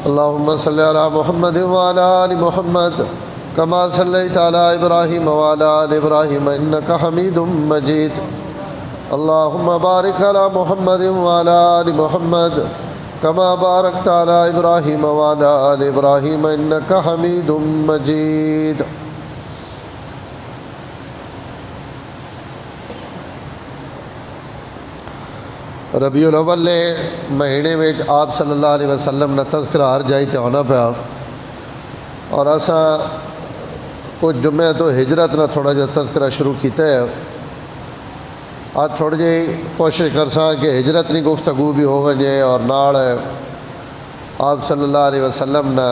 اللهم صل على محمد وعلى آل محمد كما صليت على إبراهيم وعلى آل إبراهيم إنك حميد مجيد. اللهم بارك على محمد وعلى آل محمد كما باركت على إبراهيم وعلى آل إبراهيم إنك حميد مجيد. ربیع الاول مہینے میں آپ صلی اللہ علیہ وسلم نے تذکرہ ہر جائی تے ہونا پیا اور اساں کچھ جمعے تو ہجرت نہ تھوڑا جا تذکرہ شروع کیتا ہے. آج تھوڑی جی کوشش کرساں کہ ہجرت نہیں گفتگو بھی ہو ونجے اور نال آپ صلی اللہ علیہ وسلم نے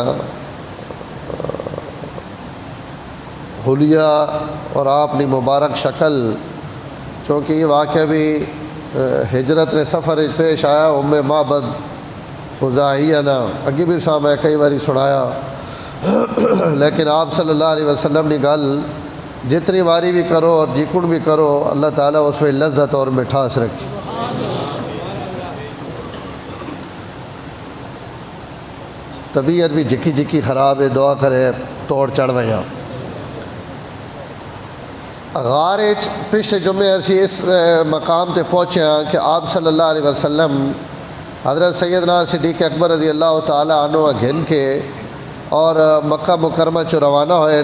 حلیہ اور آپ نے مبارک شکل، چونکہ یہ واقعہ بھی ہجرت نے سفر پیش آیا ام معبد خزاعیہ نا اگی بھی صاحب میں کئی باری سنایا، لیکن آپ صلی اللہ علیہ وسلم نے گل جتنی باری بھی کرو اور جیکن بھی کرو اللہ تعالیٰ اس میں لذت اور مٹھاس رکھی. طبیعت بھی جکی جکی خراب ہے، دعا کرے توڑ چڑھ ویاں. غار پچھلے جمعے اسی اس مقام تے پہنچے ہیں کہ آپ صلی اللہ علیہ وسلم حضرت سیدنا صدیق اکبر رضی اللہ تعالیٰ عنہ گھن کے اور مکہ مکرمہ چو روانہ ہوئے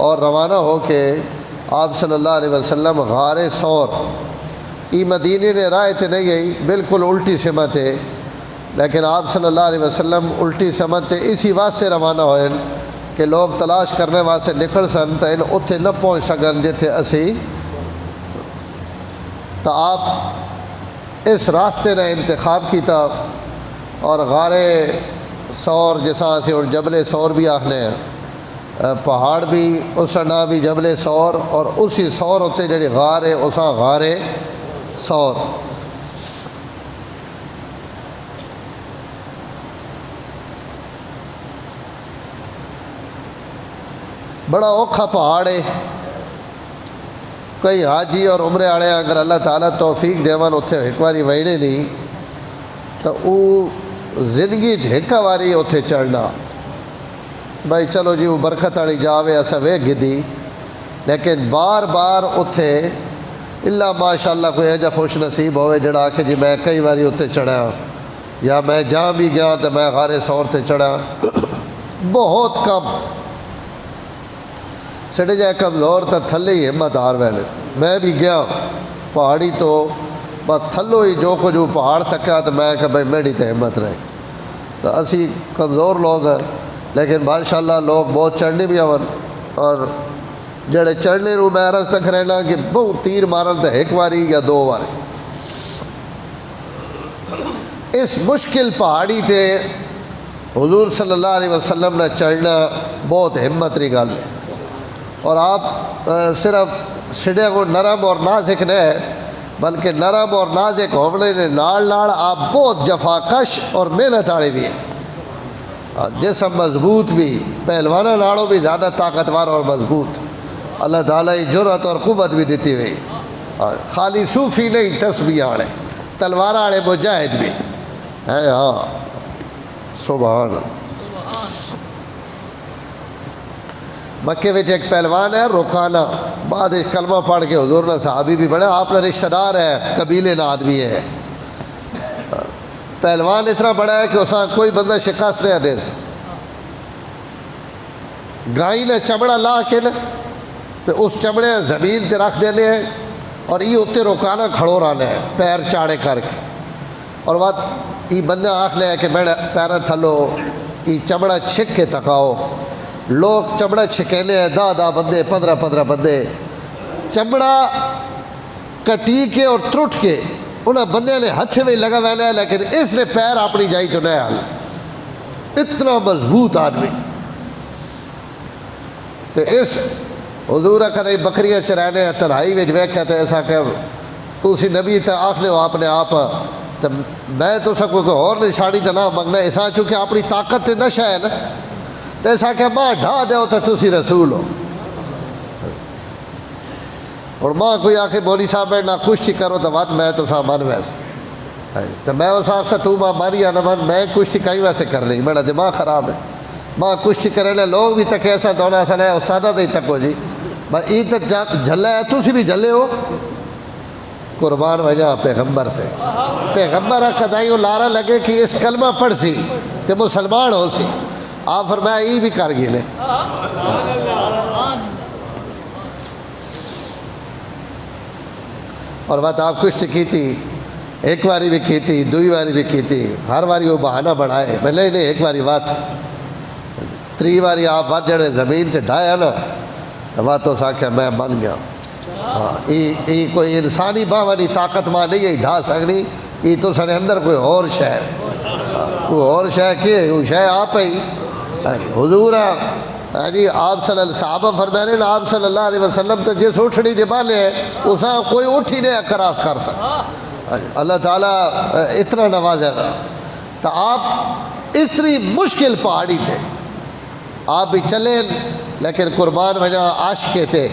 اور روانہ ہو کے آپ صلی اللہ علیہ وسلم غار ثور ای مدینے نے راہ تے نہیں گئی، بالکل الٹی سمت ہے، لیکن آپ صلی اللہ علیہ وسلم الٹی سمت تے اسی واسطے روانہ ہوئے کہ لوگ تلاش کرنے واسطے نکل سن تو ان اتھے نہ پہنچ سکن جتھے اسی، تو آپ اس راستے نے انتخاب کیتا اور غار ثور جیسا اسی اور جبل ثور بھی آکھنے ہیں، پہاڑ بھی اس کا نام بھی جبل ثور اور اسی ثور ہوتے جڑی غار ہے اسا غار ثور. بڑا اوکھا پہاڑ ہے، کئی حاجی اور عمرے والے اگر اللہ تعالیٰ توفیق دیون اتھے ایک باری ویڑے نہیں تو وہ زندگی ایک باری اتھے چڑھنا بھائی چلو جی وہ برکت والی جاوے اسا وے گدی، لیکن بار بار اتھے اللہ ماشاء اللہ کوئی ایجا خوش نصیب ہوئے جڑا کہ جی میں کئی باری اتھے چڑھا یا میں جہاں بھی گیا تو میں غار ثور تے چڑھا. بہت کم سڑے جائے کمزور تو تھلے ہی ہمت ہار ویلے. میں بھی گیا پہاڑی تو بس تھلو ہی جو کچھ وہ پہاڑ تکا تو میں کہ بھائی میری تو ہمت رہے. تو اسی کمزور لوگ ہیں لیکن ماشاءاللہ لوگ بہت چڑھنے بھی آون اور جڑے چڑھنے رو میں عرض پہ کرینا کہ بہت تیر مارن تو ایک باری یا دو باری. اس مشکل پہاڑی تے حضور صلی اللہ علیہ وسلم نے چڑھنا بہت ہمت ری گل ہے اور آپ صرف سڑے کو نرم اور نازک نہیں بلکہ نرم اور نازک ہونے نے نال آپ بہت جفاکش اور محنت والے بھی ہیں. جسم مضبوط بھی پہلوانا ناڑوں بھی زیادہ طاقتور اور مضبوط اللہ تعالیٰ جرأت اور قوت بھی دیتی ہوئی. خالی صوفی نہیں تسبیح والے تلوار والے مجاہد بھی ہیں. ہاں سبحان اللہ. مکے وچ ایک پہلوان ہے رکانہ، بعد کلمہ پڑھ کے حضور نے صحابی بھی بڑھے، آپ نے رشتہ دار ہے قبیلے ناد بھی ہے. پہلوان اتنا بڑا ہے کہ اساں کوئی بندہ شکست نہیں دے سکتا. گائی نے چمڑا لا کے تو اس چمڑے زمین تے رکھ دینے ہیں اور یہ اتنے رکانہ کھڑو رہنے ہیں پیر چاڑے کر کے اور بات یہ بندہ آکھ لے کہ میں پیرہ تھلو یہ چمڑا چھک کے تکاؤ. لوگ چمڑا چھکینے ہیں 10 بندے 15 بندے چمڑا کٹی کے اور ترٹ کے انہیں بندے نے ہاتھ میں لگا ویلے ہیں لیکن اس نے پیر اپنی جائی تو نہیں حال. اتنا مضبوط آدمی. تو اس حضور کرے بکریاں چرانے ہیں تنہائی وچ ویکھیا تے ایسا کہ تسی نبی تے آکھنے ہو اپنے آپ تو میں تو سب کوئی اور نشانی تو نہ منگنا ایسا چونکہ اپنی طاقت تے نشہ ہے نا تو ایسا کہ ماں ڈھا دیو تو تسی رسول ہو. اور ماں کوئی آکھے مولوی صاحب میں نہ کشتی کرو تو بات میں تو سامان ویسے تو میں اس آخ سے تو ماں ماری یا نہ من میں کشتی کہیں ویسے کر رہی میرا دماغ خراب ہے ماں کشتی کرے لے لوگ بھی تک ایسا دونا سا لے استادہ دے تک ہو جی میں ای تک جھلے ہے تو سی بھی جھلے ہو قربان وجہ پیغمبر تھے پیغمبر قدائیوں لارا لگے کہ اس کلمہ پڑھ سی تے مسلمان ہو سی آپ فرمایا ای بھی کر گی لے اور بات آپ کشتی کی تھی ایک باری بھی کی تھی دوئی باری بھی کی تھی ہر باری وہ بہانہ بڑھائے میں نہیں ایک باری بات تری باری آپ بات جڑے زمین تے ڈھایا نا تو بات تو ساکھیا میں بن گیا ای کوئی انسانی باوانی طاقت ماں نہیں ہے ڈھا سکنی ای تو سنے اندر کوئی اور شہر کوئی اور شہر کیے وہ شہر آپ ہی حضور یعنی آپ صلی اللہ صحابہ فرمانے نا آپ صلی اللہ علیہ وسلم تو جس اٹھڑی دے بالے ہیں اسا کوئی اٹھی نہیں اکراس کر سکتا اللہ تعالیٰ اتنا نوازے گا تو آپ اتنی مشکل پہاڑی تھے آپ بھی چلیں لیکن قربان وجہ عاشقے تھے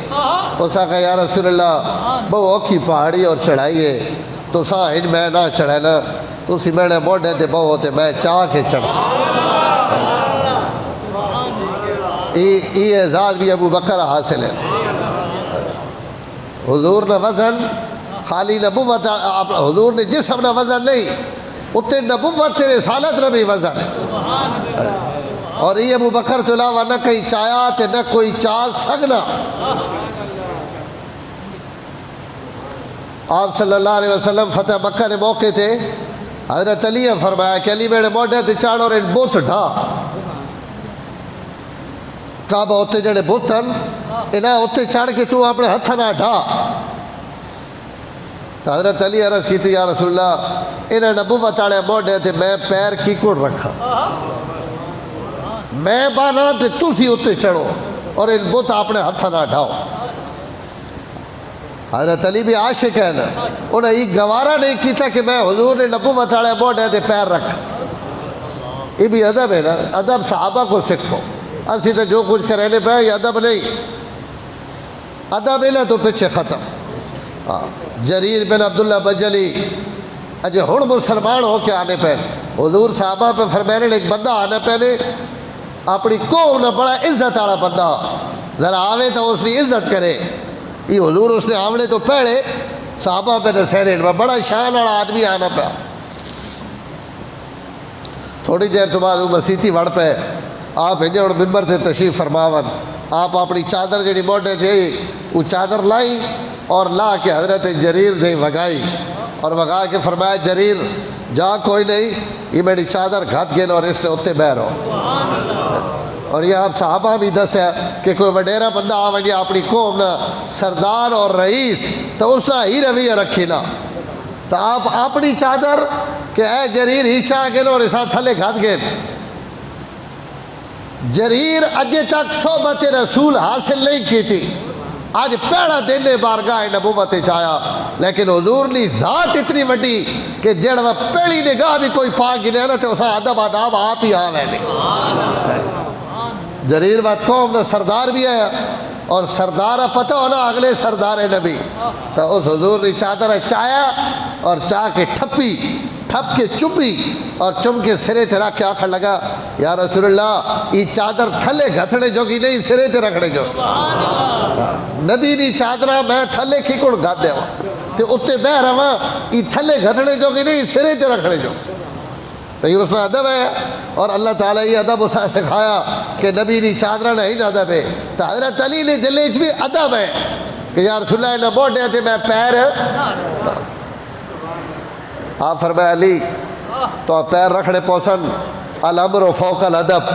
اسا کہا یا رسول اللہ بہو اوکھی پہاڑی اور چڑھائی ہے تو سا ان میں نہ چڑھے نا تو اسی میں نے موڑے دے بہو ہوتے میں چاہ کے چڑھ سکتا ای اعزاز بھی ابو بکر حاصل ہے حضور نے وزن خالی نبوت حضور نے جسم نہ وزن نہیں اتنے نبوت تیرے رسالت نہ بھی وزن ہے اور یہ ابو بکر تو علاوہ نہ کہیں چایا تے نہ کوئی چاہ سگنا آپ صلی اللہ علیہ وسلم فتح مکہ نے موقع تھے حضرت علی نے فرمایا کہ علی میرے موڑے تے چاڑ اور ان بوت ڈھا کعبہ ہوتے جڑے بوتن انہیں ہوتے چاڑ کے تو اپنے ہتھ نہ ڈھا تو حضرت علی عرض کی تھی یا رسول اللہ انہیں نبوت آڑے موڑے تھے میں پیر کی کوڑ رکھا میں بانا تے تُسی اتے چڑھو اور ان بت اپنے ہتھ نہ ڈھاؤ حضرت علی بھی عاشق ہے نا انہیں یہ گوارہ نہیں کیتا کہ میں حضور نے نبوت آڑے موڑے تھے پیر رکھا یہ بھی ادب ہے نا ادب صحابہ کو سکھو اسی تو جو کچھ کرینے پہ یہ ادب نہیں ادب ہے تو پیچھے ختم جریر بن عبداللہ بجلی اجے ہن مسلمان ہو کے آنے پہ حضور صحابہ پہ فرمانے ایک بندہ آنے پہلے اپنی قوم نے بڑا عزت آڑا بندہ ذرا آوے تو اس نے عزت کرے یہ حضور اس نے آوڑے تو پہلے صحابہ پہ نسیرین میں بڑا شان آڑا آدمی آنا پہ تھوڑی دیر تو بعد وہ مسیتی وڑ پہ آپ انہیں اور ممبر تھے تشریف فرماون آپ اپنی چادر جڑی موڑے تھے وہ چادر لائی اور لا کے حضرت جریر نے وگائی اور وگا کے فرمایا جریر جا کوئی نہیں یہ میری چادر گھت گئے اور اس نے اتے بہ رہو اور یہ آپ صحابہ بھی دس ہے کہ کوئی وڈیرا بندہ آوے اپنی قوم نا سردار اور رئیس تو اس نے ہی رویہ رکھی نا تو آپ اپنی چادر کہ اے جریر ہی چاہ گئے اور اسا تھلے گھت گئے جریر اجے تک صحبت رسول حاصل نہیں کی تھی آج پہلا دن نے بارگاہ نبوت چایا لیکن حضور نے ذات اتنی وڈی کہ جڑ وہ پہلی نگاہ بھی کوئی پاک گنے نا تو اسا ادب آداب آپ ہی آوے نہیں جریر بات قوم دا سردار بھی ہے اور سردار پتہ ہونا اگلے سردار نبی تو اس حضور نے چادر چایا اور چاہ کے ٹھپ کے چمی اور چم کے سرے تے رکھ کے آخر لگا یا رسول اللہ یہ چادر تھلے گھتڑے جو کی نہیں سرے تے رکھنے جو نبی نی چادرہ میں تھلے کی کڑ گھت دے تے اتے بہ رہا یہ تھلے گھتڑے جو کی نہیں سرے تے رکھنے جو تو یہ اس نے ادب ہے اور اللہ تعالیٰ یہ ادب اسے سکھایا کہ نبی نی چادرہ نہیں ادب ہے تو حضرت علی نے دلیج بھی ادب ہے کہ یا رسول اللہ نے بوڑھ دے تھے میں پیر آپ فرمائے علی تو آپ پیر رکھنے پوسن الامر و فوق الادب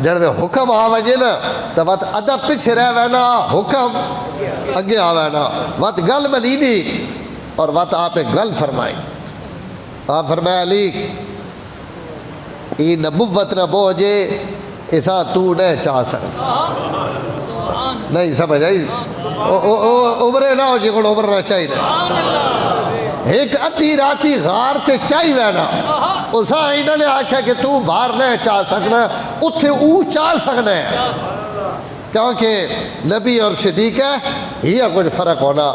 جنہوں میں حکم آوے نا تو وقت ادب پیچھے رہ وینا حکم اگے آوے نا وقت گل ملینی اور وقت آپ ایک گل فرمائی آپ فرمائے علی یہ نبوت نہ بوجھے ایسا تو نہیں چاہ سکتا نہیں سمجھ آئی عمرے نہ ہو جی کون عمر نہ چاہیے ایک ادھی راتی غار تے چاہی وینا اسا انہوں نے آکھا کہ تو باہر نہیں چاہ سکنا اتھے او چاہ سکنا ہے کیونکہ نبی اور صدیق ہے یہ کچھ فرق ہونا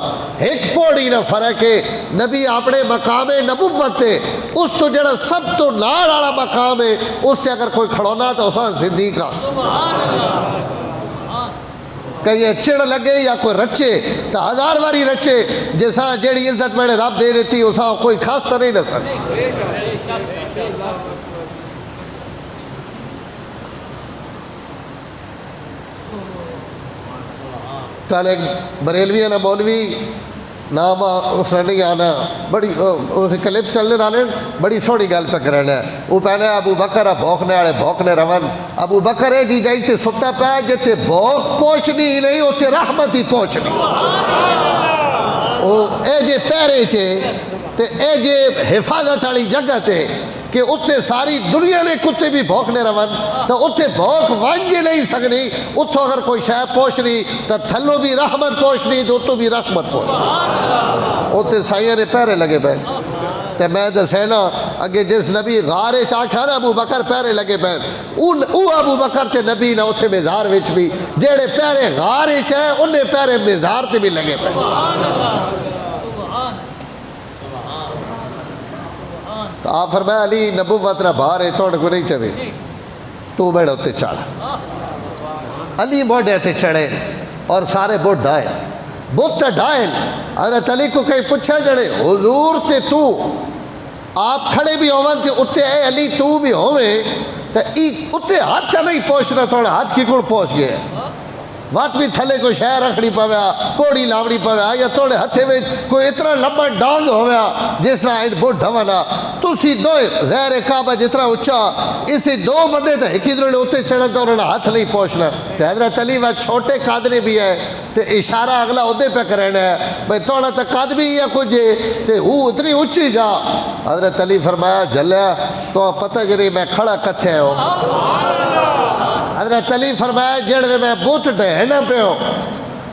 ایک پوڑی نہ فرق ہے نبی اپنے مقام نبوت ہے اس تو جڑا سب تو نال والا مقام ہے اس سے اگر کوئی کھڑونا تو اس صدیق کہیں چڑ لگے یا کوئی رچے تو ہزار باری رچے جیسا جیڑی عزت میں نے رب دے رہی تھی اسا کوئی خاص طرح نہیں نہ سکتا کل ایک بریلوی ہے نا مولوی نام اس نے نہیں آنا بڑی اس کلپ چلنے رہنے بڑی سوڑی گل پہ کرنا ہے وہ پہنے ابو بکر بھوکنے والے بھوکنے رون ابو بکر ہے جی جائی تے ستا پہ جتے بھوک پہنچنی ہی نہیں ہوتے رحمت ہی پہنچنی اے جے پیرے چھے تے اے جے حفاظت والی جگہ تے کہ اتنے ساری دنیا نے کتے بھی بھوکنے رون تو اتنے بھوک وانجے نہیں سکنی اتھو اگر کوئی شاید پوچھنی تو تھلو بھی رحمت پوچھنی تو اتھو بھی رحمت پوچھنی اتنے سائیہ نے پیرے لگے پہ تے میں دسینا اگے جس نبی غارے چاکھا نا ابو بکر پیرے لگے پہ او ابو بکر تے نبی نا اتھے میزار وچ بھی جیڑے پیرے غارے چاہے انہیں پیرے میزار تے بھی لگے پہ تو آپ فرمایا علی نبوت نہ باہر ہے توڑ کو نہیں چوے تو میرے ہوتے چڑھا علی موڑے تے چڑھے اور سارے بوٹ ڈھائے بوت تے ڈھائے حضرت علی کو کہیں پوچھا جڑے حضور تے تو آپ کھڑے بھی ہوون تے اتے اے علی تو بھی ہوئے تے اتے ہاتھ نہیں پہنچنا توڑا ہاتھ کی کڑ پہنچ گئے وات بھی تھلے کوئی شہر رکھنی پویا پوڑی لاوڑی پویا یا توڑے ہتھے میں کوئی اتنا لمبا ڈانگ ہویا جس طرح ان بوٹ ڈھوانا تو اسی دو زہر کعبہ جتنا اچھا اسی دو بندے تھے ایک ادھر ہوتے چڑھا تو انہوں نے ہاتھ نہیں پہنچنا تو حضرت علی وہ چھوٹے قادرے بھی ہے تو اشارہ اگلا عہدے پہ کرنا ہے بھئی توڑا تا قاد بھی یا کچھ تے وہ اتنی اچھی جا حضرت علی فرمایا جلیا تو پتہ جنہیں میں کھڑا کتھے ہو حضرت علی فرمایا جڑوے میں بوت ڈہنا پہ ہو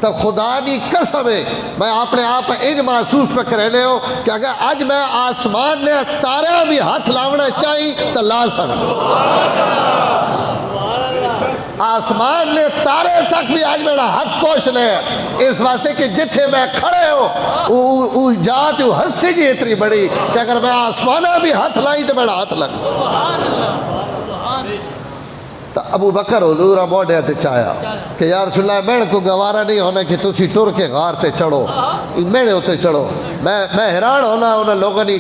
تو خدا نہیں قسم ہے میں اپنے آپ ان محسوس پہ کرنے ہو کہ اگر آج میں آسمان نے تارے بھی ہاتھ لاؤنا چاہی تو لا سکتا آسمان نے تارے تک بھی آج میرا ہاتھ پہنچنے ہیں اس واسطے کہ جتھے میں کھڑے ہو جات ہستی جی اتنی بڑی کہ اگر میں آسمانہ بھی ہاتھ لائی تو میرا ہاتھ لگ تو ابو بکر حضور موڑے تے چاہیا کہ یا رسول اللہ میں کو گوارا نہیں ہونا کہ تسی ٹر کے غار تے چڑھو میں نے ہوتے چڑھو میں حیران ہونا انہوں لوگوں نے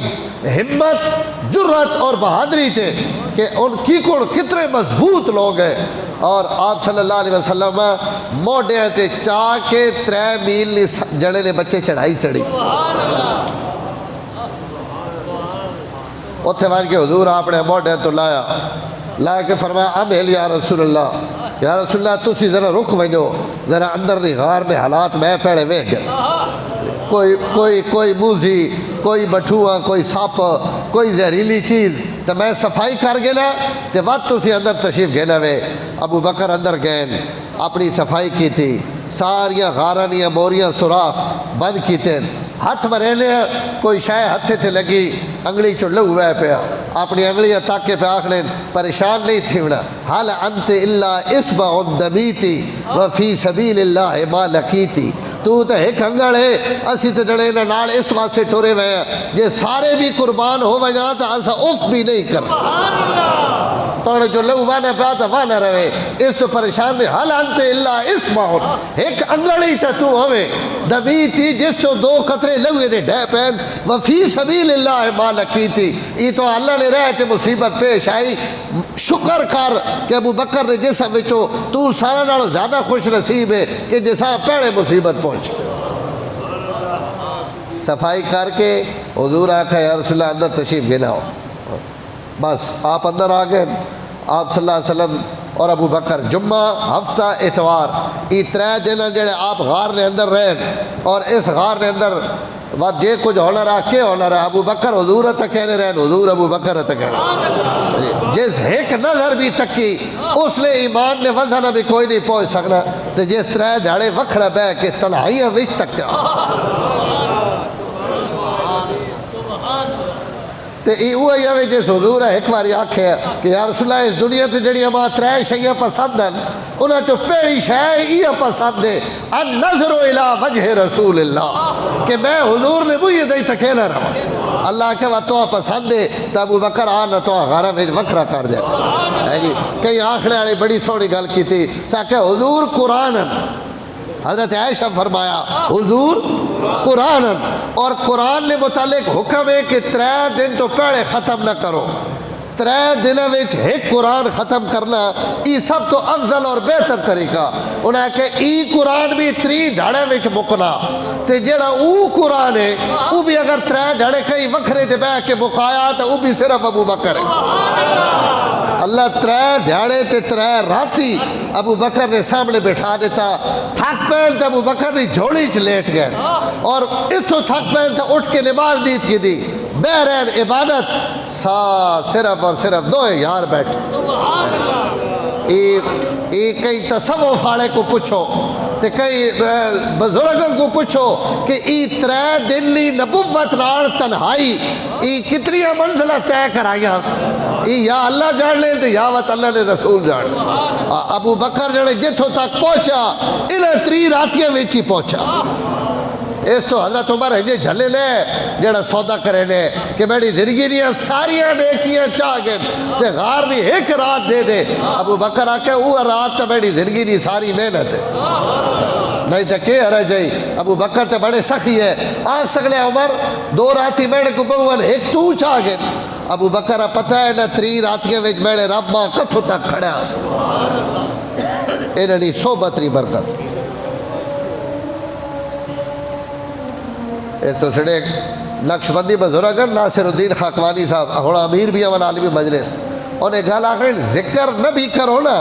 ہمت جرت اور بہادری تھے کہ ان کی کڑ کتنے مضبوط لوگ ہیں اور آپ صلی اللہ علیہ وسلم موڑے تے چاہ کے 3 میل جڑے نے بچے چڑھائی چڑھی اتھے مان کے حضور آپ نے موڑے تو لایا کہ فرمایا امیل یا رسول اللہ تسی ذرا رک ونجو ذرا اندر نہیں غار نے حالات میں پیڑے وے گئے کوئی موزی کوئی بٹھوا کوئی ساپ کوئی زہریلی چیز تو میں صفائی کر گیا تو وقت تسی اندر تشریف گینا وے ابو بکر اندر گئن اپنی صفائی کی تھی ساریاں غارانیاں موریاں سوراخ بند کی تین ہاتھ مرہنے کوئی شاہ ہتھے تھے لگی انگلی چڑھلو ہوئے پہ اپنی انگلیاں تاکے پہ آکھنے پریشان نہیں تھی وڑا حال انت اللہ اسبع دمیتی وفی سبیل اللہ ما لکیتی تو ایک انگڑ ہے اسی تے جڑے نال اس واسطے ٹورے ہوئے ہیں جے سارے بھی قربان ہو وجہ تو ایسا اف بھی نہیں کرتا توڑے جو لوگ وانا پہ آتا وانا رہے اس تو پریشان نہیں حال انت اللہ اسبع ایک انگڑی تا تو ہوئے دمیتی جس تو 2 قطرے لوگے نے ڈھے پہن وفی سبیل اللہ ما لکیتی یہ تو اللہ نے رہے تھے مصیبت پیش آئی شکر کر کہ ابو بکر نے جیسا بچو تو سارا نالو زیادہ خوش نصیب ہے کہ جیسا پیڑے مصیبت پہنچ صفائی کر کے حضور آکھا یا رسول اللہ اندر تشریف گنا ہو بس آپ اندر آگئے آپ صلی اللہ علیہ وسلم اور ابو بکر جمعہ ہفتہ اتوار یہ 3 دن جڑے آپ غار نے اندر رہن اور اس غار نے اندر وقت جے کچھ ہونا رہا کہ ہونا رہا ابو بکر حضور تک کہنے رہن حضور ابو بکر تک کہنے جس ایک نظر بھی تکی اس لئے ایمان نے وزنہ بھی کوئی نہیں پہنچ سکنا تو جس 3 دھاڑے وکھرہ بے کہ تنہائیاں وچ تک کیا تو یہ وہی ہے جس حضور ہے ایک بار آخیا کہ یا رسول اللہ اس دنیا تے جڑیاں ماں ترے شیاں پسند ہیں انہاں چو پہلی شے یہ پسند ہے النظر الی وجہ رسول اللہ کہ میں حضور نے وہی دئی تکیلا رہا اللہ کہ وہ تو پسند ہے تو ابو بکر آنا تو غارہ میں وکھرا کر دیا ہے جی کئی آخرے والے بڑی سونی گل کی تھی کہ حضور قرآن حضرت عائشہ فرمایا حضور قرآن اور قرآن نے متعلق حکم ہے کہ 3 دن تو پہلے ختم نہ کرو 3 دنوں میں ایک قرآن ختم کرنا یہ سب تو افضل اور بہتر طریقہ انہیں کہ ای قرآن بھی 3 دھڑے میں مکنا تے جڑا او قرآن ہے وہ بھی اگر 3 دھڑے کئی وکھرے تے بیٹھ کے مکایا تو وہ بھی صرف ابو بکر ہے اللہ 3 دھیاڑے تے 3 راتی ابو بکر نے سامنے بٹھا دیتا تھک پہن تے ابو بکر نے جھوڑی چ لیٹ گئے اور اس تو تھک پہن تے اٹھ کے نماز نیت کی دی بہرین عبادت صرف اور صرف 2 یار بیٹھے ایک کئی تصوف والے کو پوچھو تے کئی بزرگوں کو پوچھو کہ ای 3 دن لی نبوت نال تنہائی ای کتنی منزلہ طے کرائیاں ای یا اللہ جان لے تے یا وقت اللہ نے رسول جان ابو بکر جڑے جتھوں تک پہنچا انہیں 3 راتیاں وچ ہی پہنچا اس تو حضرت عمر ہے جھلے لے جڑا سودا کرے لے کہ میری زندگی دیا ساریاں نیکیاں چاہ گئے تے غار نہیں ایک رات دے دے ابو بکر آکے وہ رات تو میری زندگی دی ساری محنت ہے نہیں تو کیا رہ جائی ابو بکر تو بڑے سخی ہے آگ سکلے عمر 2 راتی میرے کو بہول ایک تو چاہ گئے ابو بکر پتہ ہے نہ 3 راتیاں وچ میرے رب ماں کتھوں تک کھڑا انہوں نے صحبت ری برکت اس تو سڑے نقش بندی بزرگ ناصر الدین خاکوانی صاحب ہونا امیر بھی ہمارا عالمی مجلس انہیں گل آخر ذکر نہ بھی کرو نا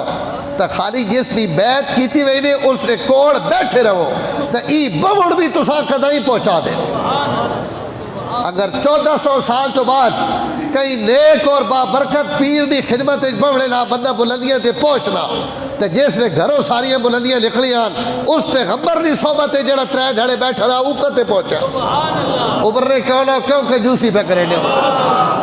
تو خالی جس نے بیعت کی تھی وہی نے اس نے کوڑ بیٹھے رہو تو ای بوڑ بھی تو ساں قدائی پہنچا دے اگر 1400 سال تو بعد کئی نیک اور بابرکت پیر دی خدمت بڑھنے نا بندہ بلندیاں تے پہنچنا تو جس نے گھروں ساریاں بلندیاں نکلیاں اس پیغمبر دی صحبت جڑا 3 دھڑے بیٹھا رہا وہ کتے پہنچا ابھرنے کیوں نہ کیوں کہ جوسی پہ کرے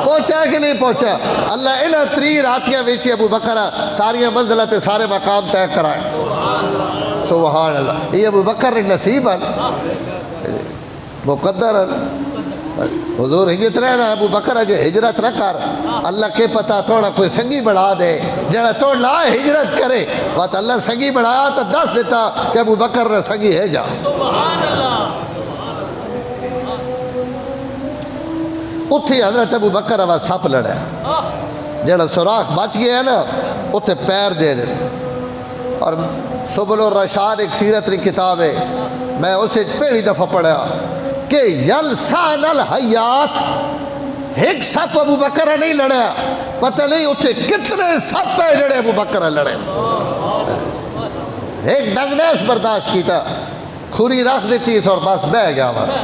پہنچا کہ نہیں پہنچا اللہ انہاں 3 راتیاں ویچی ابو بکر ساریاں منزلت سارے مقام طے کرائے سبحان اللہ یہ ابو بکر نصیب ہے مقدر ہے حضور ہجرت رہنا ابو بکر اجے ہجرت نہ کر اللہ کے پتہ توڑا کوئی سنگی بڑھا دے جڑا توڑ نہ ہجرت کرے بات اللہ سنگی بڑھایا تو 10 دیتا کہ ابو بکر نے سنگی ہے جا اتھی حضرت ابو بکر اب سپ لڑا جڑا سوراخ بچ گیا ہے نا اتھے پیر دے دیتے اور سبل الرشاد ایک سیرت ری کتاب ہے میں اسے پہلی دفعہ پڑھا کہ یلسان الحیات ایک سپ ابو بکر نہیں لڑا پتہ نہیں اتھے کتنے سپ ہے جڑے ابو بکر لڑے ایک ڈنگنیس برداشت کی تھا کھوری رکھ دیتی اور بس بہ گیا ہمارا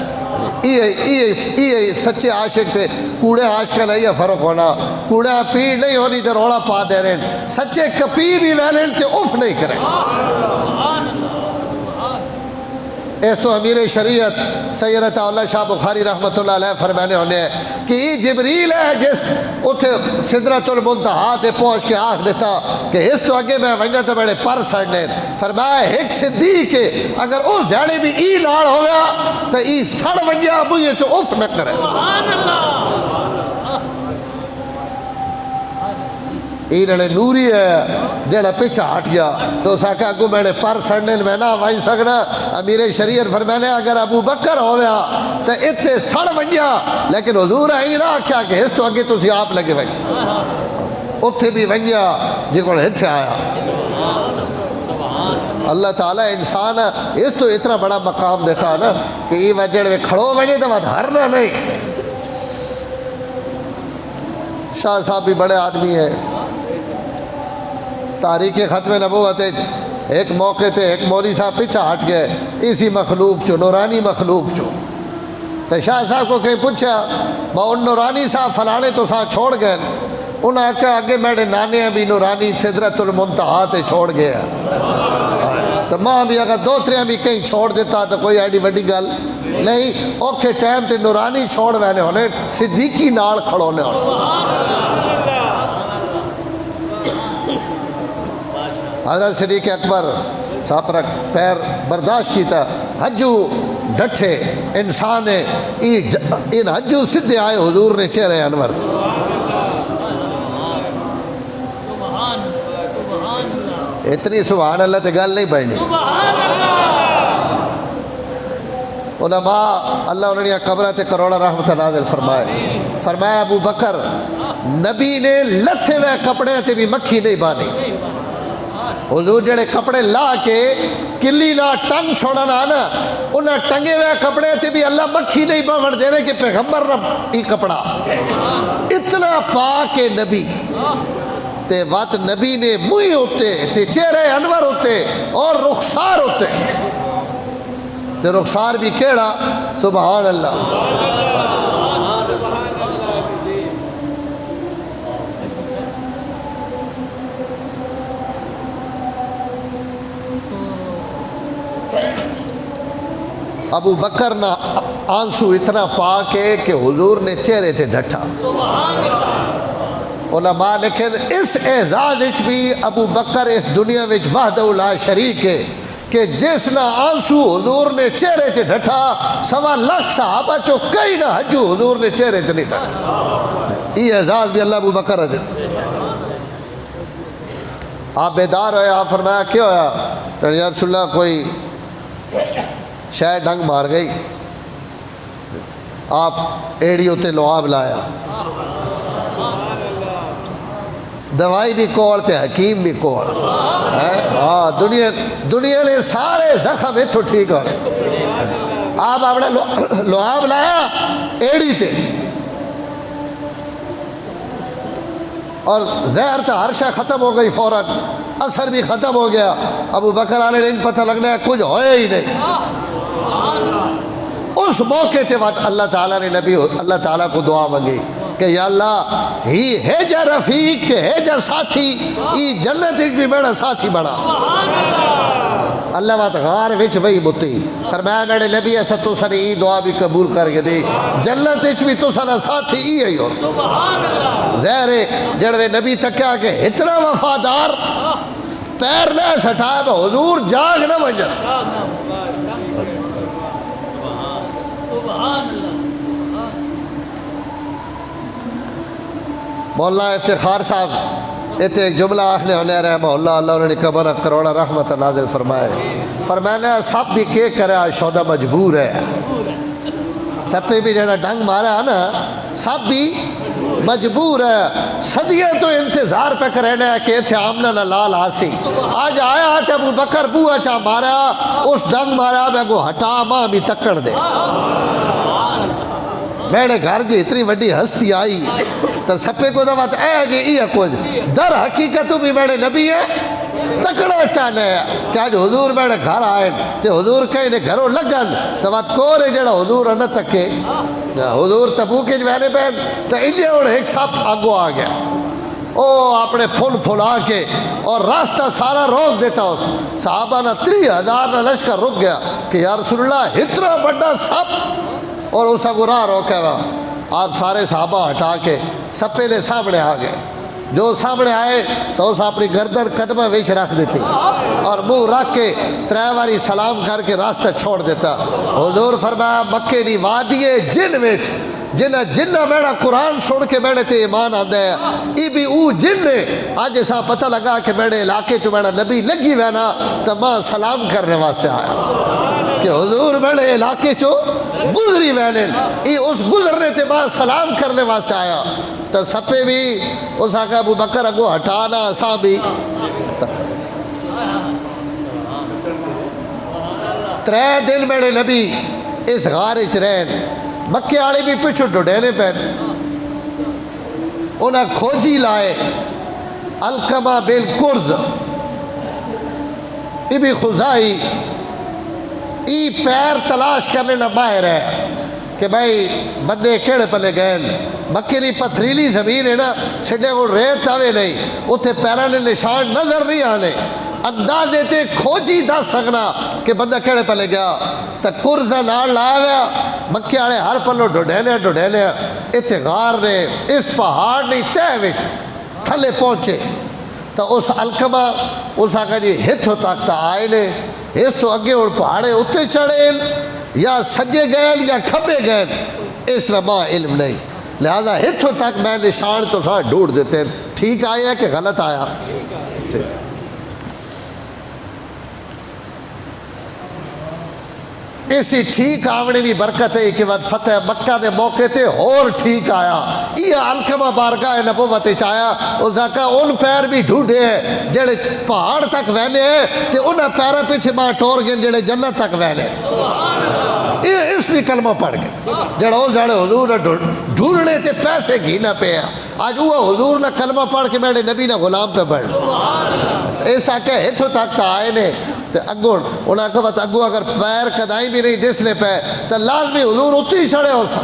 یہ سچے عاشق تھے کوڑے عاشق کا نہیں ہے فرق ہونا کوڑا پی نہیں ہونی تو روڑا پا دے رہے سچے کپی بھی ویلن تے اف نہیں کریں اس تو امیر شریعت سید اللہ شاہ بخاری رحمۃ اللہ علیہ فرمانے ہونے ہیں کہ یہ جبریل ہے جس اتھے سدرۃ المنتہا تے پہنچ کے آخ دیتا کہ اس تو آگے میں ونجا تو میرے پر سڑنے فرمایا ایک صدیق ہے اگر اس جاڑے بھی ای لاڑ ہویا تو ای سڑ ونجا مجھے چو اف نہ کرے انہوں نے نوری ہے جڑا پیچھا ہٹ گیا تو اسا کہ اگو میں نے پر سڑنے میں نہ وائن سکنا امیر شریعت فرمانے اگر ابو بکر ہو گیا تو اتنے سڑ ونجا لیکن حضور آئی نہ کیا کہ اس تو اگے تسی آپ لگے بھائی اتھے بھی ونجا جن کو اتھے آیا اللہ تعالیٰ انسان اس تو اتنا بڑا مقام دیتا نا کہ یہ وجہ میں کھڑو ونجے تو دھرنا نہیں شاہ صاحب بھی بڑے آدمی ہیں تاریخ ختم نبوت ایک موقع تے ایک مولی صاحب پیچھا ہٹ گئے اسی مخلوق چو نورانی مخلوق چو تو شاہ صاحب کو کہیں پوچھا ان نورانی صاحب فلانے تو ساتھ چھوڑ گئے انہوں نے کہا آگے میرے نانے بھی نورانی سدرۃ المنتہا تے چھوڑ گیا تو ماں بھی اگر 2-3 بھی کہیں چھوڑ دیتا تو کوئی ایڈی بڑی گل نہیں اوکھے ٹائم تے نورانی چھوڑ وینے ہونے صدیقی نال کھڑونے ہونے حضرت صدیق اکبر صاحب رکھ پیر برداشت کیتا حجو ڈٹھے انسان ہے ان حجو سدھے آئے حضور نے چہرے انور تھے اتنی سبحان اللہ تے گل نہیں بڑھنی علماء اللہ انہوں نے قبرہ تے کروڑا رحمت نازل فرمایا ابو بکر نبی نے لتھے ہوئے کپڑے تے بھی مکھی نہیں بانی حضور جڑے کپڑے لا کے کلی نہ ٹنگ چھوڑا نا انہاں ٹنگے ہوئے کپڑے تے بھی اللہ مکھی نہیں باون دینے کہ پیغمبر رب ای کپڑا اتنا پاک نبی تے وات نبی نے موئی ہوتے تے چہرے انور ہوتے اور رخسار ہوتے تے رخسار بھی کیڑا سبحان اللہ ابو بکر نہ آنسو اتنا پاک ہے کہ حضور نے چہرے تے ڈھٹا علماء لیکن اس اعزاز اچ بھی ابو بکر اس دنیا وچ وحدہ لا شریک ہے کہ جس نہ آنسو حضور نے چہرے تے ڈھٹا 1.25 لاکھ صحابہ چو کئی نہ حجو حضور نے چہرے تے نہیں ڈھٹا یہ اعزاز بھی اللہ ابو بکر دیتا آپ بیدار ہوئے آپ فرمایا کیا ہویا یا رسول اللہ کوئی شاید ڈنگ مار گئی آپ ایڑی ہوتے لعاب لایا دوائی بھی کوڑ تے حکیم بھی کوڑ دنیا نے سارے زخم اتھو ٹھیک ہو رہے آپ اپنا لعاب لایا ایڑی تے اور زہر تا ہر شے ختم ہو گئی فوراً اثر بھی ختم ہو گیا ابو بکر علیہ نے پتہ لگنا ہے کچھ ہوئے ہی نہیں اس موقع تے وقت اللہ تعالیٰ نے نبی اللہ تعالیٰ کو دعا مانگی کہ یا اللہ ہی ہے جا رفیق کہ ہے جا ساتھی ای جنت ایک بھی میرا ساتھی بڑا اللہ وقت غار وچ وہی متی فرمایا میرے نبی ایسا تو سنے ای دعا بھی قبول کر کے دی جنت ایک بھی تو سنا ساتھی ای ہے اور زہر جڑوے نبی تکیا کہ اتنا وفادار پیر نہ سٹھایا میں حضور جاگ نہ منجن مولانا افتخار صاحب اتنے ایک جملہ آخنے ہونے رحمہ اللہ اللہ انہوں نے قبر کروڑا رحمت نازل فرمائے سب بھی کے کرے شودہ مجبور ہے سب پہ بھی جڑا ڈنگ مارا ہے نا سب بھی مجبور ہے صدیاں تو انتظار پہ کرنے ہے کہ اتھے آمنہ نہ لال آسی آج آیا کہ ابو بکر بوہ چاہ مارا اس ڈنگ مارا میں کو ہٹا ماں بھی تکڑ دے میرے گھر جی اتنی وڈی ہستی آئی تو سپے کو دوات اے جی یہ کچھ در حقیقت بھی میرے نبی ہے تکڑا چاہنے ہے کہ آج حضور میرے گھر آئے تو حضور کہیں نے گھروں لگن تو بات کورے جڑا حضور انہ تکے حضور تبوک کے جوانے پہن تو انہیں انہیں ایک سپ آگو آ گیا او اپنے پھول پھولا کے اور راستہ سارا روک دیتا اس صحابہ نہ 30,000 نہ لشکر رک گیا کہ یا رسول اللہ اتنا بڑا سپ اور اسا کو راہ روکے ہوا آپ سارے صحابہ ہٹا کے سپے لے سامنے آ گئے جو سامنے آئے تو اس اپنی گردن قدمہ ویچ رکھ دیتی اور منہ رکھ کے 3 باری سلام کر کے راستہ چھوڑ دیتا حضور فرمایا مکے دی وادی جن ویچ جنہ میرا قرآن سن کے میرے تے ایمان آدھا ہے ای بھی او جن نے آج ایسا پتہ لگا کہ میرے علاقے جو میرا نبی لگی وینا تو ماں سلام کرنے واسطے آیا کہ حضور میرے علاقے جو گزری وینے ای اس گزرنے تے ماں سلام کرنے واسطے آیا تو سپے بھی اس آقا ابو بکر اگو ہٹانا اساں بھی 3 دن میرے نبی اس غارج رہن مکے آڑے بھی پچھو ڈوڑینے پہن انہاں کھوجی لائے القمہ بالکرز ای بھی خزائی ای پیر تلاش کرنے نہ ماہر ہے کہ بھائی بندے کیڑے پلے گئے مکے نہیں پتھریلی زمین ہے نا سڈے کو ریت آوے نہیں اتھے پیرانے نشان نظر نہیں آنے اندازے تے کھوجی دا سکنا کہ بندہ کہڑے پلے گیا تو کرزہ نال لایا ہوا مکے والے ہر پلو ڈوڈیلے اتنے غار نے اس پہاڑ نہیں تہ وچ تھلے پہنچے تو اس علقمہ اس آگا جی ہتھوں تک تا آئے نے اس تو اگے اور پہاڑے اتنے چڑھے یا سجے گئے یا کھبے گئے اس لمحہ علم نہیں، لہذا ہتھوں تک میں نشان تو ساتھ ڈھونڈ دیتے ہیں ٹھیک آیا کہ غلط آیا. ٹھیک اسی ٹھیک آونے بھی برکت ہے کہ بعد فتح مکہ نے موقع تے اور ٹھیک آیا. یہ علقمہ بارگاہ نبوت چایا اس نے کہا ان پیر بھی ڈھونڈے ہیں جڑے پہاڑ تک ویلے ہیں تے انہاں پیرہ پیچھے ماں ٹور گئے جڑے جنت تک ویلے. یہ اس بھی کلمہ پڑھ گئے جڑا وہ جڑے حضور نے ڈھونڈنے تے پیسے گھینا پہ ہے. آج وہ حضور نے کلمہ پڑھ کے میرے نبی نے غلام پہ بڑھ ایسا کہ ہتھوں تک تا آئے نے تو اگوں انہاں کہا اگوں اگر پیر کدائی بھی نہیں دسنے پہ تو لازمی حضور اتنی ہی چڑھے ہو سا.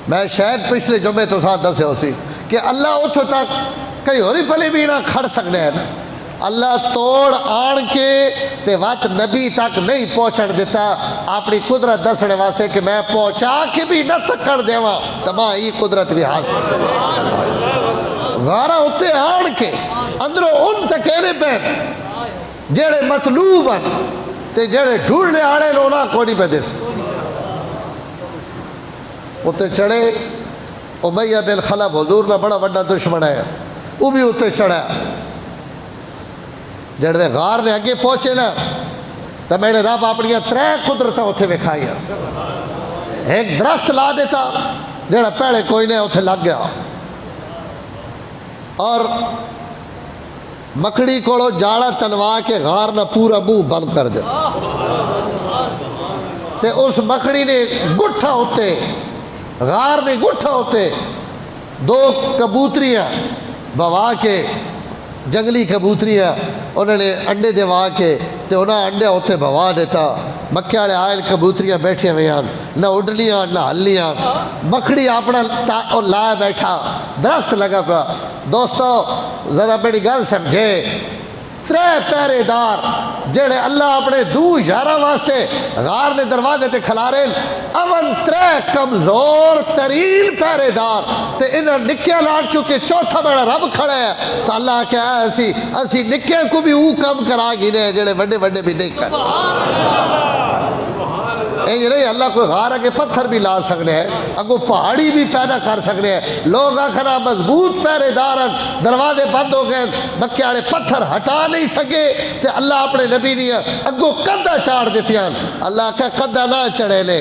میں شاید پچھلے جمعے تو ساتھ دسے ہو سی کہ اللہ اتھوں تک کئی ہوری پلی بھی نہ کھڑ سکنے ہیں نا. اللہ توڑ آن کے تے وقت نبی تک نہیں پہنچن دیتا اپنی قدرت دسنے واسطے کہ میں پہنچا کے بھی نہ تکڑ دیواں تمام یہ قدرت بھی حاصل. غارہ ہوتے آن کے اندروں ان تکیلے پہ جڑے مطلوب ہیں تے جڑے ڈھونڈنے آڑے لونا کو نہیں پہ دیس. اتے چڑھے امیہ بن خلف حضور نے بڑا بڑا دشمن ہے وہ بھی اتے چڑھا. جڑے غار نے اگے پہنچے نا تو میرے رب اپنی 3 قدرتیں اتنے وکھائی. ایک درخت لا دیتا جڑا پیڑے کوئی نہیں اتنے لگ گیا اور مکڑی کو جاڑا تنوا کے غار نہ پورا منہ بند کر دیتا. تے اس مکڑی نے گٹھا ہوتے غار نے گٹھا ہوتے 2 کبوتریاں بوا کے جنگلی کبوتریاں انہوں نے انڈے دیوا کے تے انہاں انڈے ہوتے بوا دیتا. مکے والے آئے کبوتریاں بیٹھے ہوئے ہیں نہ اڈلیاں نہ ہلیاں. مکھڑی اپنا لایا بیٹھا درخت لگا پا. دوستو ذرا میری گل سمجھے 3 پہرے دار جڑے اللہ اپنے 2 یارہ واسطے غار نے دروازے تے کھلارے اول 3 کمزور ترین پہرے دار تے انہاں نکے لاٹ چکے 4تھا میرا رب کھڑا ہے تو اللہ کہا اسی نکے کو بھی وہ کم کرا گی نے جڑے وڈے وڈے بھی نہیں کر. یہ نہیں اللہ کوئی غار کے پتھر بھی لا سکنے ہیں اگو پہاڑی بھی پیدا کر سکنے ہیں. لوگ آخنا مضبوط پہرے دارن دروازے بند ہو گئے مکے والے پتھر ہٹا نہیں سکے تے اللہ اپنے نبی نے اگو قدہ چاڑ دیتی ہیں. اللہ کا قدہ نہ چڑھے لے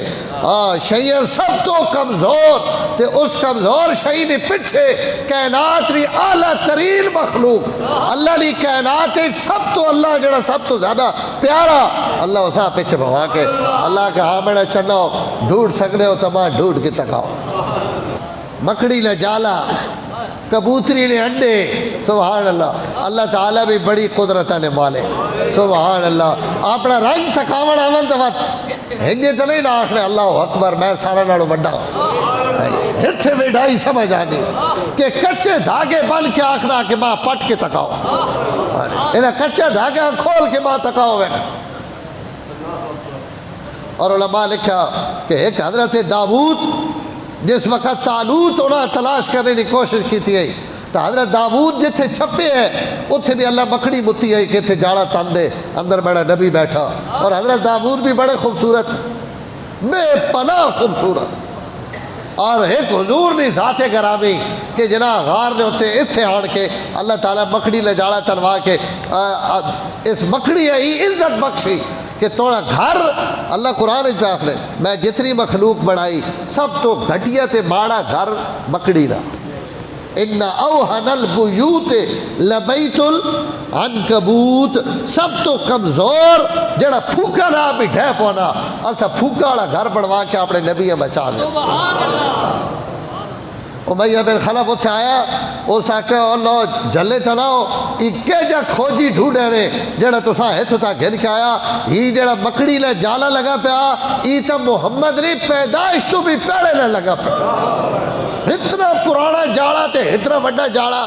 شیئر سب تو کمزور تے اس کمزور شئی نے پچھے کائنات ری اعلیٰ ترین مخلوق اللہ لی کائنات سب تو اللہ جڑا سب تو زیادہ پیارا اللہ اسا پیچھے بھوا کے اللہ کا ہاں میرا چنو ڈھونڈ سکنے ہو تمام ڈھونڈ کے تکاؤ. مکڑی نے جالا کبوتری نے انڈے سبحان اللہ. اللہ تعالیٰ بھی بڑی قدرتہ نے مالک سبحان اللہ. اپنا رنگ تکاوڑ عمل تو بات ہنجے تو نہیں نہ آخر اللہ اکبر میں سارا ناڑو بڑا ہتھے میں ڈھائی سمجھ آنی کہ کچے دھاگے بن کے آخنا کہ ماں پٹ کے تکاؤ انہیں کچے دھاگے کھول کے ماں تکاؤ وے. اور علماء لکھا کہ ایک حضرت داؤد جس وقت طالوت انہیں تلاش کرنے کی کوشش کی تھی تو حضرت داؤد جتھے چھپے ہیں اتھے بھی اللہ مکڑی متی ہے کہ اتھے جاڑا تندے اندر میرا نبی بیٹھا. اور حضرت داؤد بھی بڑے خوبصورت بے پناہ خوبصورت اور ایک حضور نے ذات گرامی کہ جناح غار نے ہوتے اتھے آن کے اللہ تعالیٰ مکڑی لے جاڑا تنوا کے اس مکڑی ہے ہی عزت بخشی کہ توڑا گھر اللہ قرآن پہ آخر میں جتنی مخلوق بڑھائی سب تو گھٹیا تے ماڑا گھر مکڑی دا. ان اوہن البیوت لبیت العنکبوت سب تو کمزور جڑا پھوکا نہ بھی ڈھے پونا اسا پھوکا والا گھر بڑھوا کے اپنے نبی بچا لے. امیہ بن خلف اتھے آیا اس آکے اللہ جلے تناؤ اکے جا کھوجی ڈھونڈے نے جڑا تو ساں ہے تو تا گھن کے آیا ہی جڑا مکڑی لے جالا لگا پیا ای تا محمد نے پیدائش تو بھی پیڑے لے لگا پیا. اتنا پرانا جاڑا تے اتنا بڑا جاڑا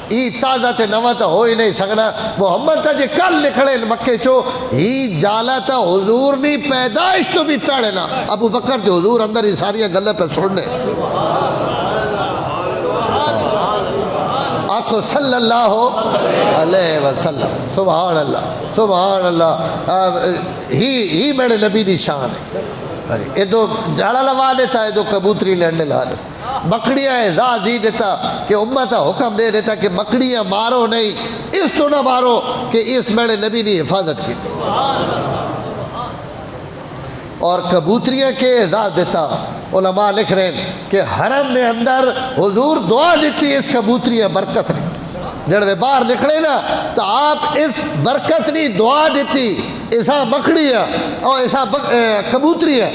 ای تازہ تے نواں تا ہو ہی نہیں سکنا. محمد تا جے کل نکلے مکے چو ہی جالا تا حضور نہیں پیدائش تو بھی پہلے نا ابو بکر جو حضور اندر ہی ساری گلیں پہ سننے آقا صلی اللہ علیہ وسلم. سبحان اللہ سبحان اللہ. ہی میرے نبی دی شان ہے. یہ تو جاڑا لوا دیتا ہے, تو کبوتری لڑنے لا دیتا. مکڑیاں اعزاز ہی دیتا کہ امت حکم دے دیتا کہ مکڑیاں مارو نہیں, اس تو نہ مارو کہ اس میرے نبی نے حفاظت کی تھی. اور کبوتریاں کے اعزاز دیتا. علماء لکھ رہے ہیں کہ حرم نے اندر حضور دعا دیتی اس کبوتریاں برکت نہیں. جڑوے باہر نکلے نا تو آپ اس برکت نہیں دعا دیتی ایسا مکڑیاں اور ایسا کبوتریاں.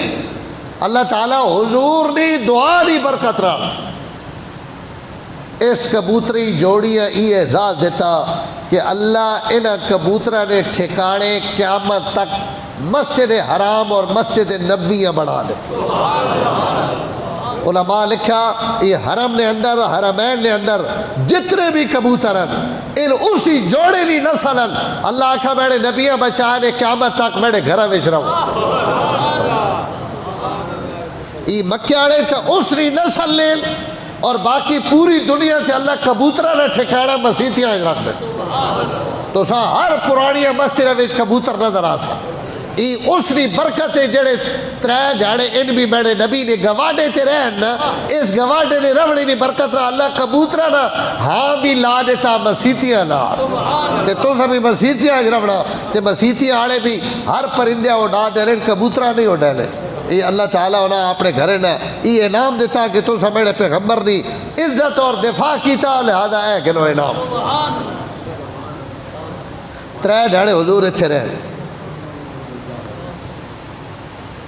اللہ تعالیٰ حضور نے دعا نہیں برکت رہا. اس کبوتری جوڑیاں ای اعزاز دیتا کہ اللہ ان کبوترہ نے ٹھکانے قیامت تک مسجد حرام اور مسجد نبویہ بڑھا دیتے. علماء لکھا یہ حرم نے اندر حرمین نے اندر جتنے بھی کبوترن ان اسی جوڑے لی نسلن اللہ کا میرے نبیہ بچانے قیامت تک میرے گھرہ وچ رہو. یہ مکیاڑے تا اس لی نسل لیل اور باقی پوری دنیا تے اللہ کبوترہ نے ٹھکانا مسیتیاں رکھ دیتے. تو ساں ہر پرانی مسجد وچ کبوتر نظر آسا. یہ اس نے برکتیں جڑے ترے جاڑے ان بھی میرے نبی نے گواڈے تے رہن نا, اس گواڈے نے روڑی نے برکت رہا اللہ کبوترہ نا ہاں بھی لا دیتا مسیتیاں لا کہ تو سبھی مسیتیاں روڑا تے مسیتیاں آڑے بھی ہر پرندے اڑا دے لیں کبوترہ نہیں اڑا لیں. یہ اللہ تعالیٰ انہاں اپنے گھرے نا یہ انعام دیتا کہ تو سب میرے پیغمبر نہیں عزت اور دفاع کیتا لہذا اے گنو انعام. ترے جاڑے حضور اتھے رہن.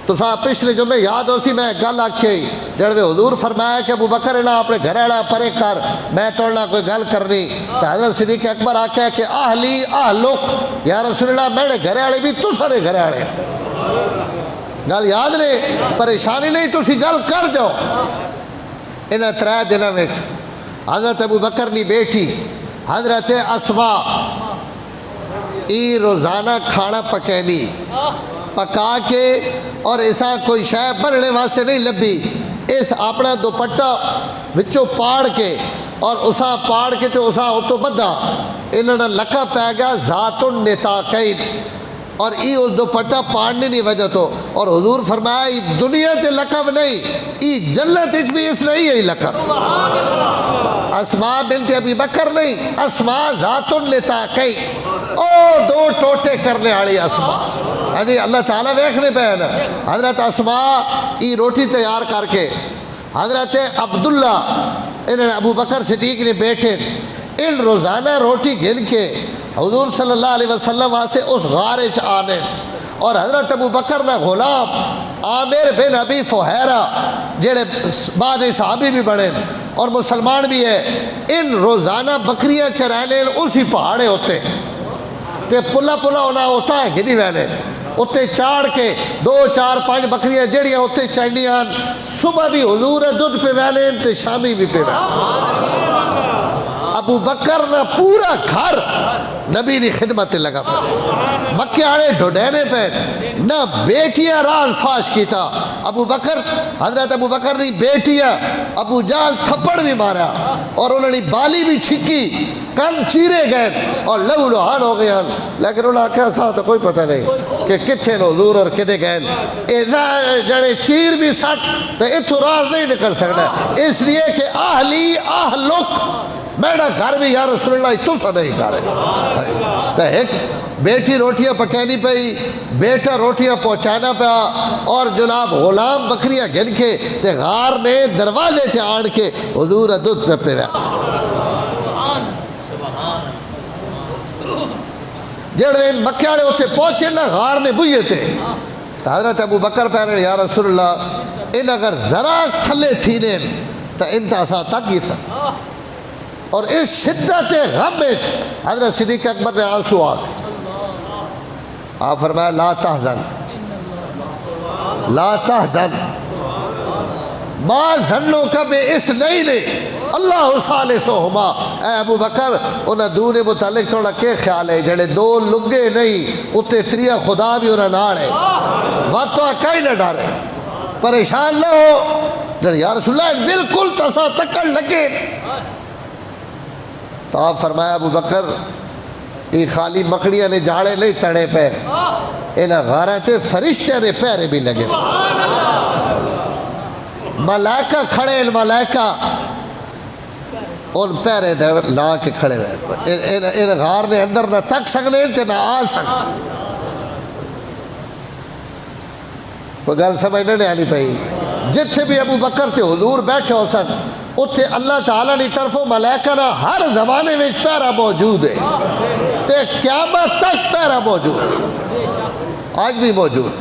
تو صاحب پچھلے جو میں یاد ہو سی میں گل آکھی جڑوے حضور فرمایا کہ ابو بکر انا اپنے گھر اڑا پرے کر میں توڑنا کوئی گل کرنی. تو حضرت صدیق اکبر آکھا کہ اہلی اہلک یا رسول اللہ میرے گھر اڑے بھی تو سارے گھر اڑے گل یاد نہیں پریشانی نہیں تسی گل کر دو. انہاں ترے دنوں میں حضرت ابو بکر نی بیٹی حضرت اسماء ای روزانہ کھانا پکینی پکا کے اور ایسا کوئی شے بننے واسطے نہیں لبھی. اس اپنا دوپٹہ وچوں پاڑ کے اور اسا پاڑ کے تو اسا اتو بدھا انہوں نے لقب پہ گیا ذات النطاقین. اور ای اس دوپٹہ پاڑنے نہیں وجہ تو اور حضور فرمایا ای دنیا تے لقب نہیں ای جنت اچ بھی اس نہیں ہے لقب. اسماء بنت ابی بکر نہیں اسماء ذات النطاقین او دو ٹوٹے کرنے والی اسماء. یعنی اللہ تعالیٰ ویکھنے پہ ہے نا. حضرت اسماء ای روٹی تیار کر کے حضرت عبداللہ انہیں ابو بکر صدیق نے بیٹھے ان روزانہ روٹی گھن کے حضور صلی اللہ علیہ وسلم وہاں سے اس غارج آنے اور حضرت ابو بکر نہ غلام عامر بن ابی فہیرہ جڑے بعد صحابی بھی بڑھے اور مسلمان بھی ہے ان روزانہ بکریاں چرانے اسی پہاڑے ہوتے تے پلا پلا ہونا ہوتا ہے گھنی ویلے اتے چاڑ کے 2 4 5 بکریاں جڑیاں اتے چڑھنیاں صبح بھی حضور دودھ پہ ویلے تے شامی بھی پہ ویلے. ابو بکر نہ پورا گھر نبی نے خدمت لگا پہ مکے آڑے ڈھوڈینے پہ نہ بیٹیاں راز فاش کیتا. ابو بکر حضرت ابو بکر نے بیٹیاں ابو جال تھپڑ بھی مارا اور انہوں نے بالی بھی چھکی کن چیرے گئے اور لہو لہان ہو گئے ہیں. لیکن انہوں نے کہا سا تو کوئی پتہ نہیں کہ کتھے نو حضور اور کدے گئے ایسا جڑے چیر بھی سٹ تو اتھو راز نہیں نکل سکنا اس لیے کہ اہلی اہلک میرا گھر بھی یا رسول اللہ تو سا نہیں کرے. تو ایک بیٹی روٹیاں پکینی پئی بیٹا روٹیاں پہنچانا پیا اور جناب غلام بکریاں گھن کے تے غار نے دروازے تے آن کے حضور دودھ پہ پہ جڑے ان مکیاڑے ہوتے پہنچے نا غار نے بوئے تھے. تو حضرت ابو بکر پہنے یا رسول اللہ ان اگر ذرا تھلے تھینے تو انتا سا تک ہی سا. اور اس شدت غم میں حضرت صدیق اکبر نے آنسو آگے آپ فرمایا لا تحزن ما ظنو کا بے اس نہیں لے اللہ ثالثہما، اے ابو بکر انہاں دونے متعلق تھوڑا کے خیال ہے جڑے دو لگے نہیں اتے تریا خدا بھی انہاں نال ہے وقت تو کہیں نہ ڈارے پریشان نہ ہو جڑے یا رسول اللہ بالکل تسا تکڑ لگے. تو آپ فرمایا ابو بکر یہ خالی مکڑیاں نے جھاڑے نہیں تڑے پہ انہاں غارہ تے فرشتے نے پیرے بھی لگے ملائکہ کھڑے ملائکہ ان پیرے لا کے کھڑے ہوئے ان غار نے اندر نہ تک سکنے تے نہ آ سکنے. کوئی گل سمجھ نہیں آنی پئی جتھے بھی ابو بکر تے حضور بیٹھے ہو سن اتھے اللہ تعالیٰ نے طرفوں ملائکہ نہ ہر زمانے میں پیرا موجود ہے تے قیامت تک پیرا موجود ہے آج بھی موجود.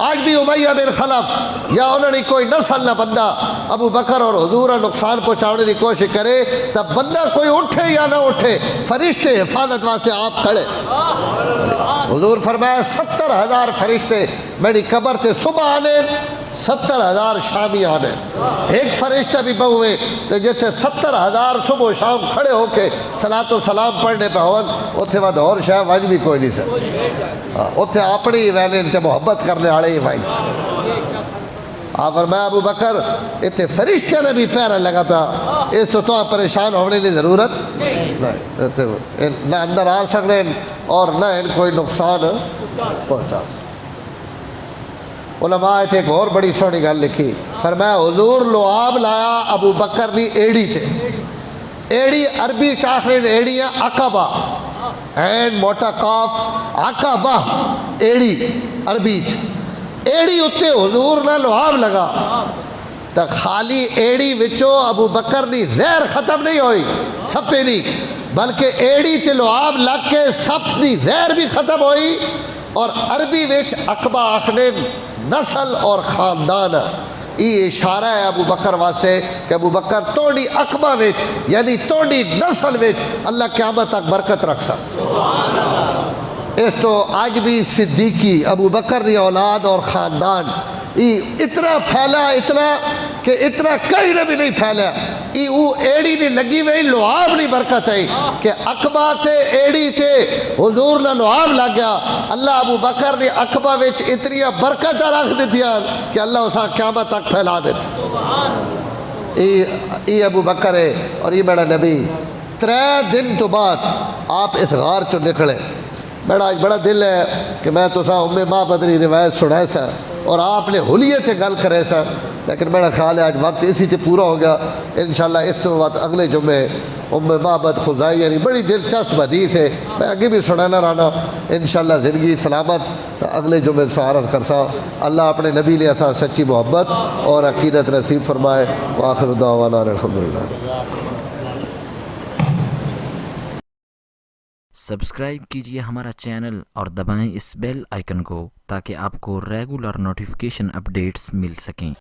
آج بھی امیہ بن خلف یا انہوں نے کوئی نسل نہ بندہ ابو بکر اور حضور نقصان پہنچانے کی کوشش کرے تب بندہ کوئی اٹھے یا نہ اٹھے فرشتے حفاظت واسطے آپ کھڑے. حضور فرمایا 70,000 فرشتے میری قبر تے صبح آنے 70,000 شامی آنے. ایک فرشتہ بھی بہوئے تو جتھے 70,000 صبح و شام کھڑے ہو کے صلاۃ و سلام پڑھنے پہ ہون اتھے بعد اور شاہ وج بھی کوئی نہیں سکتا اتھے اپنی ویلن تے محبت کرنے والے ہی بھائی صاحب. آپ فرمایا ابو بکر اتھے فرشتے نے بھی پیرا لگا پیا اس تو پریشان ہونے کی ضرورت نہیں نہ اندر آ سکنے اور نہ ان کوئی نقصان پہنچا سکتے. علماء تے ایک اور بڑی سونی گل لکھی فرمایا حضور لعاب لایا ابو بکر نے ایڑی تے ایڑی عربی چاخرین ایڑی ہے عقبہ این موٹا کاف عقبہ ایڑی عربی ایڑی اتے حضور نہ لعاب لگا تو خالی ایڑی وچو ابو بکر نے زہر ختم نہیں ہوئی سپے نہیں بلکہ ایڑی تے لعاب لگ کے سپ دی زہر بھی ختم ہوئی. اور عربی وچ عقبہ آخنے نسل اور خاندان یہ اشارہ ہے ابو بکر واسطے کہ ابو بکر توڑی عقبہ وچ یعنی توڑی نسل وچ اللہ قیامت تک برکت رکھ سکتا. اس تو آج بھی صدیقی ابو بکر کی اولاد اور خاندان یہ اتنا پھیلا اتنا کہ اتنا کہیں نہ بھی نہیں پھیلا یہ وہ ایڑی نہیں لگی ہوئی لعاب نہیں برکت ہے کہ عقبہ تے ایڑی تے حضور نہ لعاب لگ گیا. اللہ ابو بکر نے عقبہ وچ اتنی برکت رکھ دیتیاں کہ اللہ اسا قیامت تک پھیلا دیتا. یہ ابو بکر ہے اور یہ میرا نبی 3 دن تو بعد آپ اس غار چو نکلے. میرا آج بڑا دل ہے کہ میں تو ام معبد کی روایت سنائے سا اور آپ نے حلیے تے گل کرے سا لیکن میرا خیال ہے آج وقت اسی تے پورا ہو گیا. انشاءاللہ اس تو بعد اگلے جمعے ام معبد خزائی یعنی بڑی دلچسپ حدیث ہے میں آگے بھی سنانا رہنا انشاءاللہ زندگی سلامت تو اگلے جمعے سہارت کرسا. اللہ اپنے نبی لے اسا سچی محبت اور عقیدت نصیب فرمائے. وآخر دعوانا الحمدللہ. سبسکرائب کیجئے ہمارا چینل اور دبائیں اس بیل آئیکن کو تاکہ آپ کو ریگولر نوٹیفیکیشن اپڈیٹس مل سکیں.